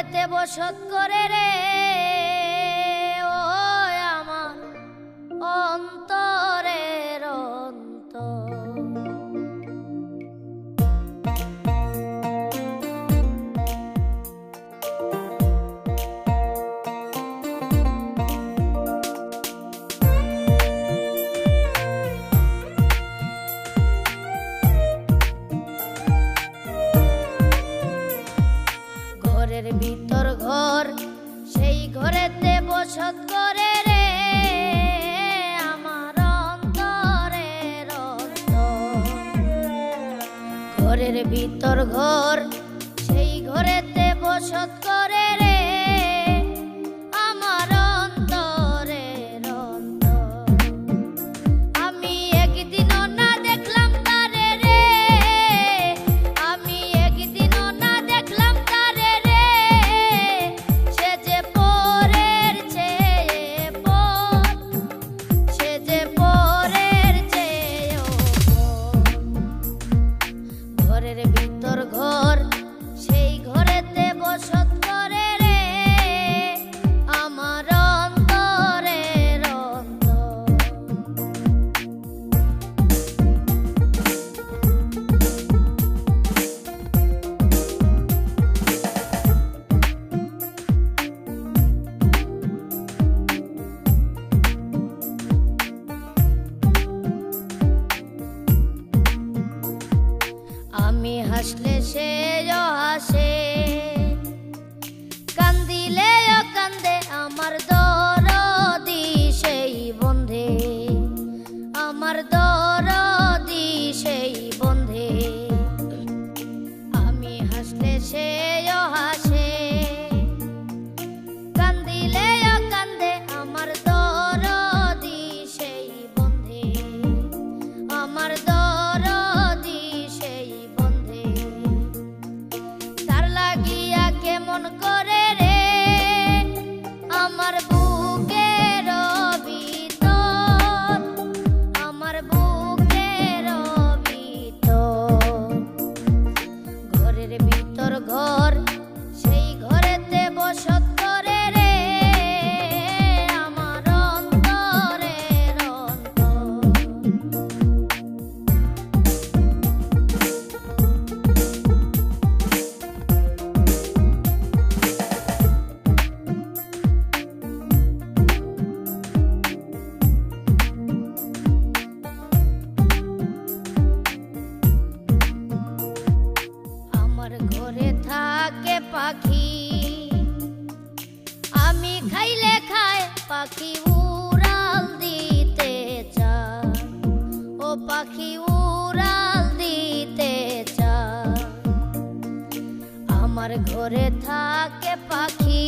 ঘরেতে বসত করে রে ও আমার অন্তরের অন্তর। ঘরের ভিতর ঘর, সেই ঘরেতে বসত করে রে আমার অন্তরের অন্তর। ঘরের ভিতর ঘর, সেই ঘরেতে বসত করে রে আমার অন্তরের অন্তর। আমি একদিনও না দেখলাম তারে রে, আমি একদিনও না দেখলাম তারে রে, সে যে পরের চেয়ে পর, সে যে পরের চেয়েও পর। ঘরের ভিতর ঘর, সেই ঘরেতে বসত করে রে আমার অন্তরের অন্তর। আমি হাসলে সেও হাসে, কান্দিলেও কান্দে আমার দরদি সেই বন্ধে, আমার দরদি সেই বন্ধে। আমি হাসলে সেও হাসে, কান্দিলেও কান্দে আমার দরদি সেই বন্ধে, আমার দরদি সেই বন্ধে। তার লাগিয়া কেমন করে রে আমার বুকের ভিতর, আমার বুকের ভিতর। ঘরের ভিতর ঘর, সেই ঘরেতে বসত করে রে আমার অন্তরের অন্তর। আমার ঘরে থাকে পাখি, আমি খাইলে খায় পাখি উড়াল দিতে চায়, ও পাখি উড়াল দিতে চায়। আমার ঘরে থাকে পাখি,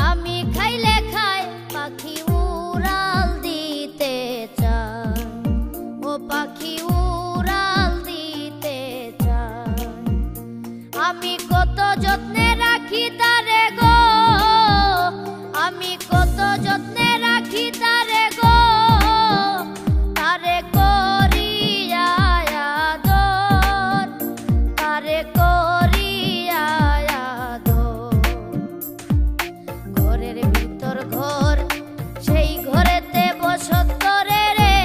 আমি খাইলে খায় পাখি উড়াল দিতে চায়, ও পাখি উড়াল দিতে চায়। আমি কত যত্নে রাখি তারে গো, আমি কত যত্নে রাখি তারে গো, তারে করিয়া আদর, তারে করিয়া আদর। ঘরের ভিতর ঘর, সেই ঘরেতে বসত করে রে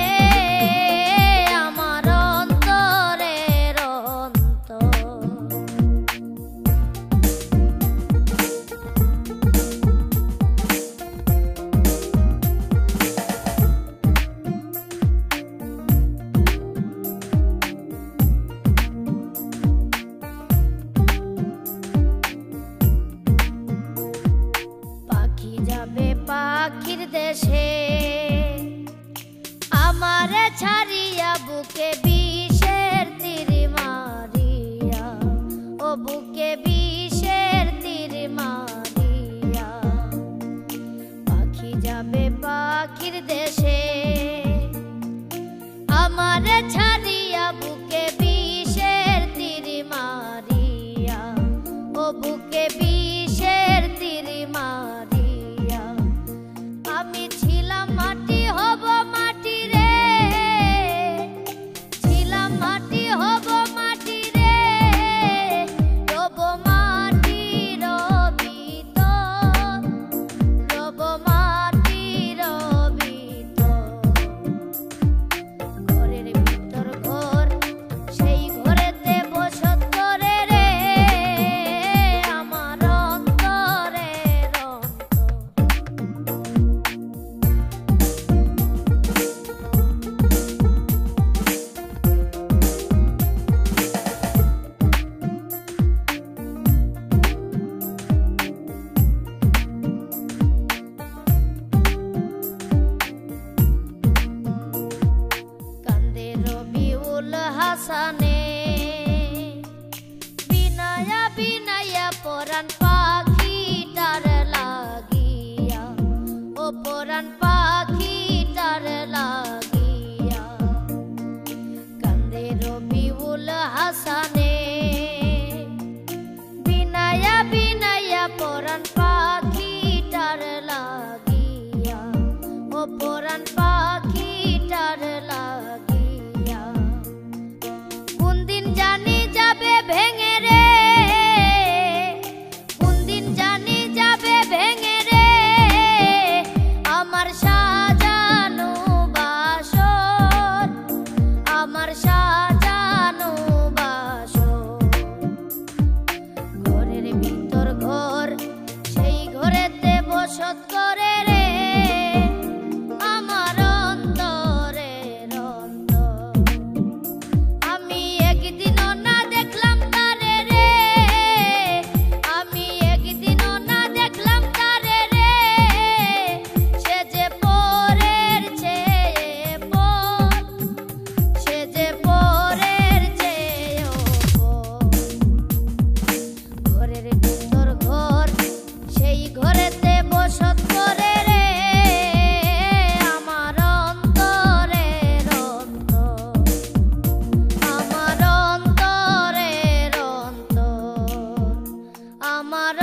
আমার অন্তরের অন্তর। পাখি যাবে পাখির দেশে, আমারে ছাড়িয়া বুকে বিষের তীর মারিয়া, ও বুকে বিষের তীর মারিয়া। পাখি যাবে পাখির দেশে, আমারে ছাড়িয়া বুকে বিষের তীর মারিয়া, ও বুকে বিষের তীর মারিয়া। আমি ছিলাম মাটি হব মাটি রে, ছিলাম মাটি হব মাটি রে, তব মাটি হাসানে। বিনায়া বিনায়া পরাণ পাখিটার লাগিয়া, ও পরাণ পাখিটার লাগিয়া কান্দে রবিউল হাসানে। বিনায়া বিনায়া পরাণ পাখিটার লাগিয়া, ও পরাণ পাখিটার লাগিয়া কোন দিন জানি যাবে ভেঙে রে, কোন দিন জানি যাবে ভেঙে রে আমার সাজানো বাসর, আমার সাজানো বাসর। ঘরের ভিতর ঘর, সেই ঘরেতে বসত করে রে আমার অন্তরের অন্তর। আমি একদিনও না দেখলাম তারে রে, আমি একদিনও না দেখলাম তারে রে সে যে পরের চেয়ে পর, সে যে পরের চেয়েও পর। ঘরের ভিতর ঘর, সেই ঘরেতে বসত করে রে আমার অন্তরের অন্তর, আমার অন্তরের অন্তর, আমার